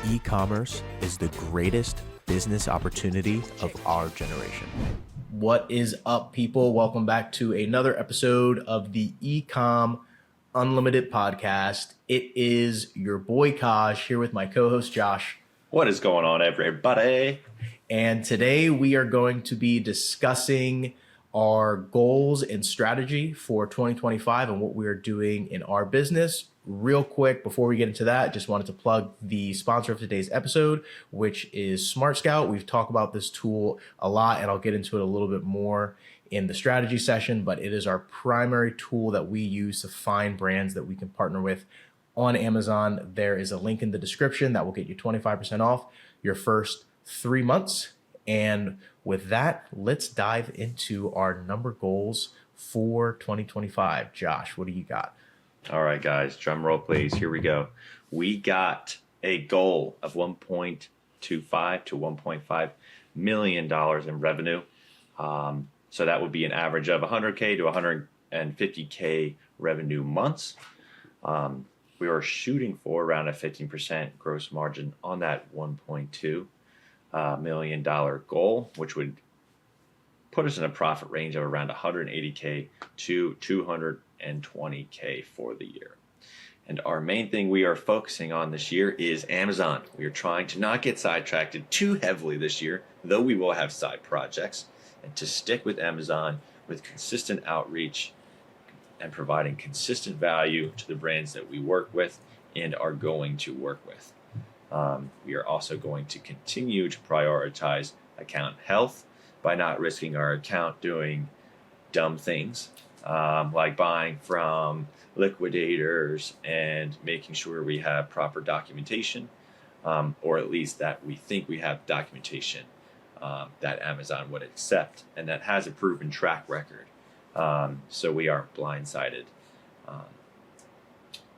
E-commerce is the greatest business opportunity of our generation. What is up, people? Welcome back to another episode of the Ecom Unlimited podcast. It is your boy Kaj here with my co-host Josh. What is going on, everybody? And today we are going to be discussing our goals and strategy for 2025 and what we are doing in our business. Real quick, before we get into that, just wanted to plug the sponsor of today's episode, which is Smart Scout. We've talked about this tool a lot, and I'll get into it a little bit more in the strategy session, but it is our primary tool that we use to find brands that we can partner with on Amazon. There is a link in the description that will get you 25% off your first 3 months. And with that, let's dive into our number goals for 2025. Josh, what do you got? All right, guys, drum roll, please. Here we go. We got a goal of $1.25 to $1.5 million in revenue. So that would be an average of $100K to $150K revenue months. We are shooting for around a 15% gross margin on that $1.2 million goal, which would put us in a profit range of around $180K to $220K for the year. And our main thing we are focusing on this year is Amazon. We are trying to not get sidetracked too heavily this year, though we will have side projects, and to stick with Amazon with consistent outreach and providing consistent value to the brands that we work with and are going to work with. We are also going to continue to prioritize account health by not risking our account doing dumb things, like buying from liquidators and making sure we have proper documentation, or at least that we think we have documentation that Amazon would accept and that has a proven track record. So we aren't blindsided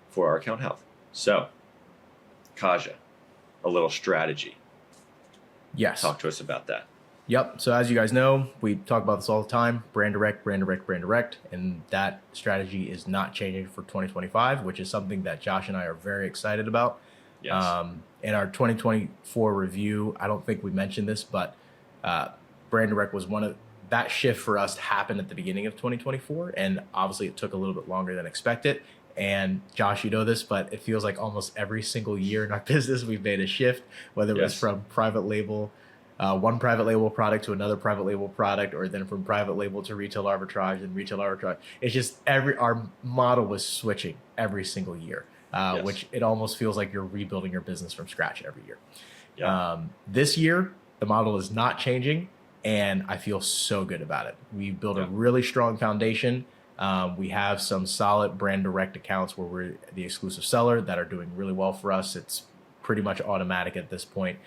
for our account health. So, Cajua, a little strategy. Yes. Talk to us about that. Yep. So as you guys know, we talk about this all the time, brand direct, brand direct, brand direct. And that strategy is not changing for 2025, which is something that Josh and I are very excited about. Yes. In our 2024 review, I don't think we mentioned this, but brand direct was one of that shift for us happened at the beginning of 2024. And obviously it took a little bit longer than expected. And Josh, you know this, but it feels like almost every single year in our business, we've made a shift, whether it was from private label, one private label product to another private label product, or then from private label to retail arbitrage and retail arbitrage. It's just our model was switching every single year, which it almost feels like you're rebuilding your business from scratch every year. Yeah. This year, the model is not changing, and I feel so good about it. We built a really strong foundation. We have some solid brand direct accounts where we're the exclusive seller that are doing really well for us. It's pretty much automatic at this point.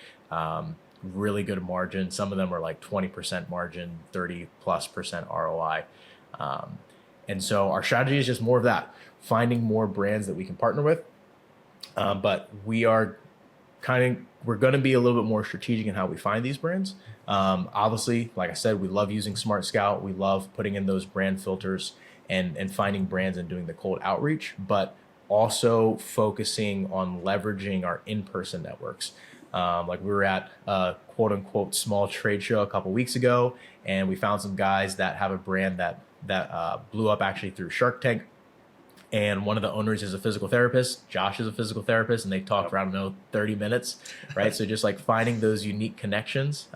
Really good margin. Some of them are like 20% margin, 30+% ROI. And so our strategy is just more of that, finding more brands that we can partner with. But we're going to be a little bit more strategic in how we find these brands. Obviously, like I said, we love using Smart Scout. We love putting in those brand filters and finding brands and doing the cold outreach, but also focusing on leveraging our in-person networks. Like we were at a quote unquote small trade show a couple weeks ago, and we found some guys that have a brand that blew up actually through Shark Tank. And one of the owners is a physical therapist. Josh is a physical therapist, and they talked for, 30 minutes, right? So just like finding those unique connections,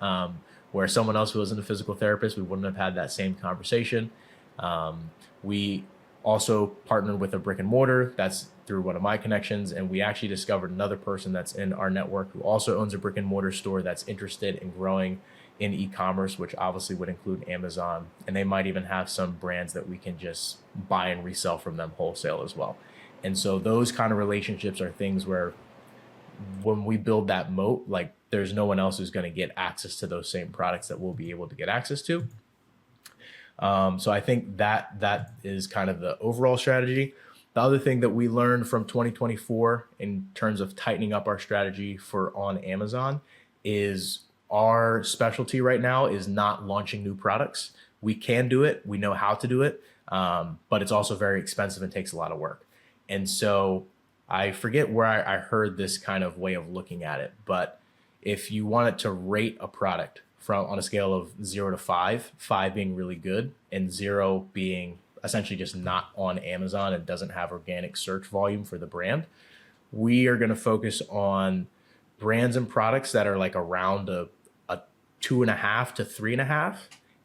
where someone else who wasn't a physical therapist, we wouldn't have had that same conversation. We also partnered with a brick and mortar. That's through one of my connections. And we actually discovered another person that's in our network who also owns a brick and mortar store that's interested in growing in e-commerce, which obviously would include Amazon. And they might even have some brands that we can just buy and resell from them wholesale as well. And so those kind of relationships are things where when we build that moat, like there's no one else who's going to get access to those same products that we'll be able to get access to. So I think that is kind of the overall strategy. The other thing that we learned from 2024 in terms of tightening up our strategy for on Amazon is our specialty right now is not launching new products. We can do it. We know how to do it. But it's also very expensive and takes a lot of work. And so I forget where I heard this kind of way of looking at it, but if you wanted to rate a product from on a scale of 0 to 5, 5 being really good and 0 being essentially just not on Amazon and doesn't have organic search volume for the brand, we are going to focus on brands and products that are like around a 2.5 to 3.5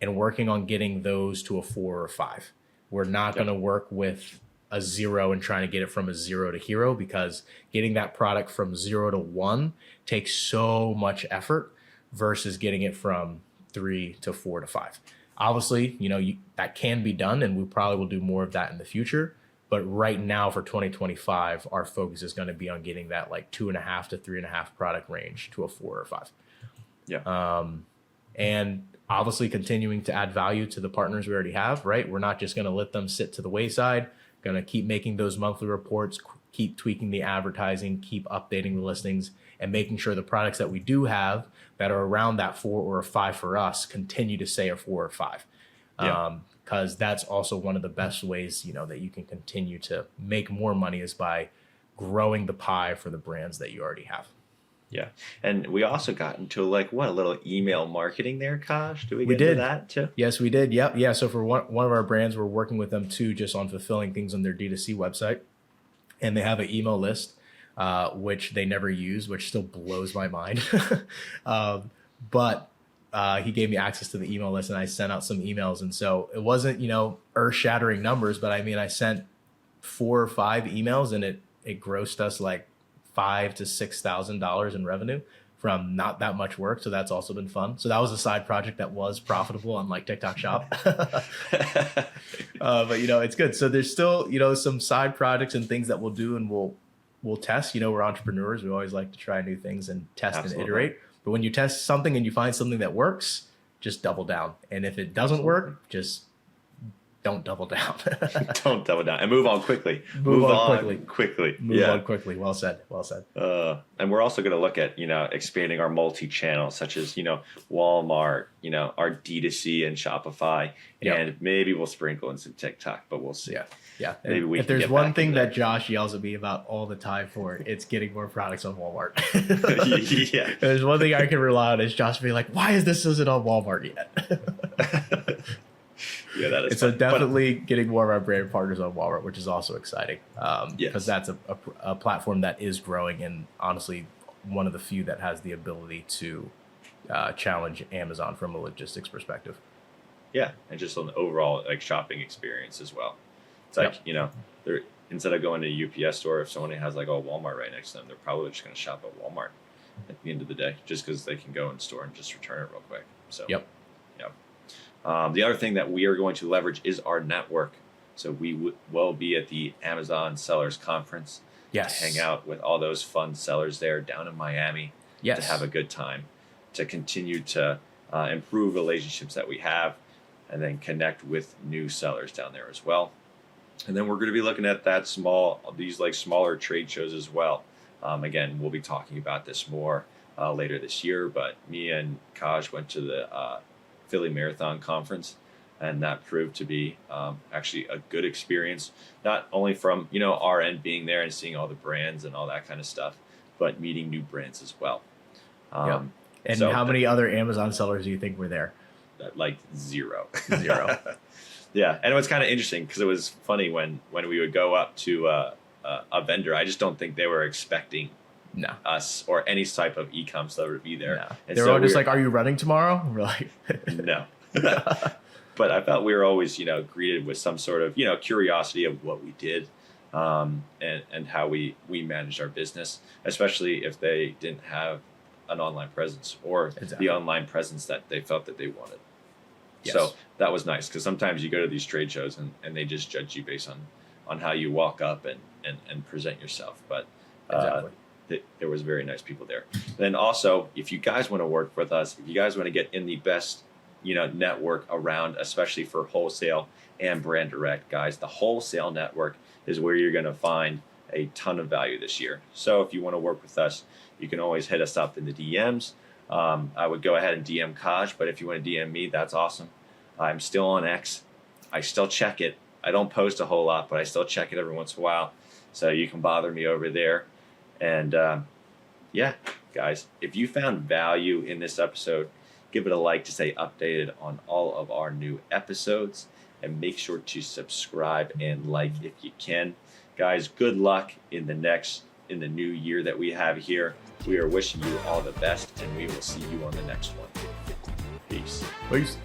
and working on getting those to a 4 or 5. We're not going to work with a 0 and trying to get it from a 0 to hero, because getting that product from 0 to 1 takes so much effort versus getting it from 3 to 4 to 5. Obviously, that can be done, and we probably will do more of that in the future. But right now for 2025, our focus is going to be on getting that like 2.5 to 3.5 product range to a 4 or 5. Yeah. And obviously continuing to add value to the partners we already have, right? We're not just going to let them sit to the wayside. Going to keep making those monthly reports, keep tweaking the advertising, keep updating the listings, and making sure the products that we do have that are around that 4 or a 5 for us continue to say a 4 or 5. Yeah. Because that's also one of the best ways, that you can continue to make more money is by growing the pie for the brands that you already have. Yeah. And we also got into a little email marketing there, Kosh. Did we get did. into that too? Yes, we did. Yep. Yeah. So for one of our brands, we're working with them too, just on fulfilling things on their D2C website. And they have an email list, which they never use, which still blows my mind. But he gave me access to the email list and I sent out some emails. And so it wasn't, earth shattering numbers, but I mean, I sent 4 or 5 emails and it grossed us like $5,000 to $6,000 in revenue from not that much work. So that's also been fun. So that was a side project that was profitable on like TikTok Shop. But it's good. So there's still, some side projects and things that we'll do and we'll test. We're entrepreneurs. We always like to try new things and test and iterate. But when you test something and you find something that works, just double down. And if it doesn't work, just don't double down. Don't double down and move on quickly. Move on quickly. Move on quickly. Well said. And we're also going to look at, expanding our multi-channel, such as, Walmart, our D2C and Shopify, and maybe we'll sprinkle in some TikTok, but we'll see. Yeah. Maybe if there's one thing that Josh yells at me about all the time for, it's getting more products on Walmart. Yeah. If there's one thing I can rely on is Josh being like, why is this isn't on Walmart yet? Yeah, that is. It's definitely getting more of our brand partners on Walmart, which is also exciting. Because that's a platform that is growing and honestly one of the few that has the ability to challenge Amazon from a logistics perspective. Yeah, and just on the overall shopping experience as well. It's like they're instead of going to a UPS store, if someone has like a Walmart right next to them, they're probably just going to shop at Walmart at the end of the day, just because they can go in store and just return it real quick. So the other thing that we are going to leverage is our network. So we will be at the Amazon Sellers Conference. Yes. To hang out with all those fun sellers there down in Miami. Yes. To have a good time, to continue to improve relationships that we have, and then connect with new sellers down there as well. And then we're going to be looking at these smaller trade shows as well. Again, we'll be talking about this more later this year, but me and Kaj went to the Philly Marathon Conference, and that proved to be actually a good experience, not only from our end being there and seeing all the brands and all that kind of stuff, but meeting new brands as well. And how many other Amazon sellers do you think were there? Like zero. Yeah, and it was kind of interesting because it was funny when we would go up to a vendor. I just don't think they were expecting us or any type of ecom seller to be there. No. And they were all just like, "Are you running tomorrow?" We're like, "No." But I felt we were always, greeted with some sort of, curiosity of what we did, and how we managed our business, especially if they didn't have an online presence or the online presence that they felt that they wanted. Yes. So that was nice because sometimes you go to these trade shows and they just judge you based on how you walk up and present yourself. But there was very nice people there. Then also, if you guys want to work with us, if you guys want to get in the best, network around, especially for wholesale and brand direct, guys, the wholesale network is where you're going to find a ton of value this year. So if you want to work with us, you can always hit us up in the DMs. I would go ahead and DM Kaj, but if you want to DM me, that's awesome. I'm still on X. I still check it. I don't post a whole lot, but I still check it every once in a while. So you can bother me over there. And yeah, guys, if you found value in this episode, give it a like to stay updated on all of our new episodes, and make sure to subscribe and like if you can. Guys, good luck in the new year that we have here. We are wishing you all the best, and we will see you on the next one. Peace. Peace.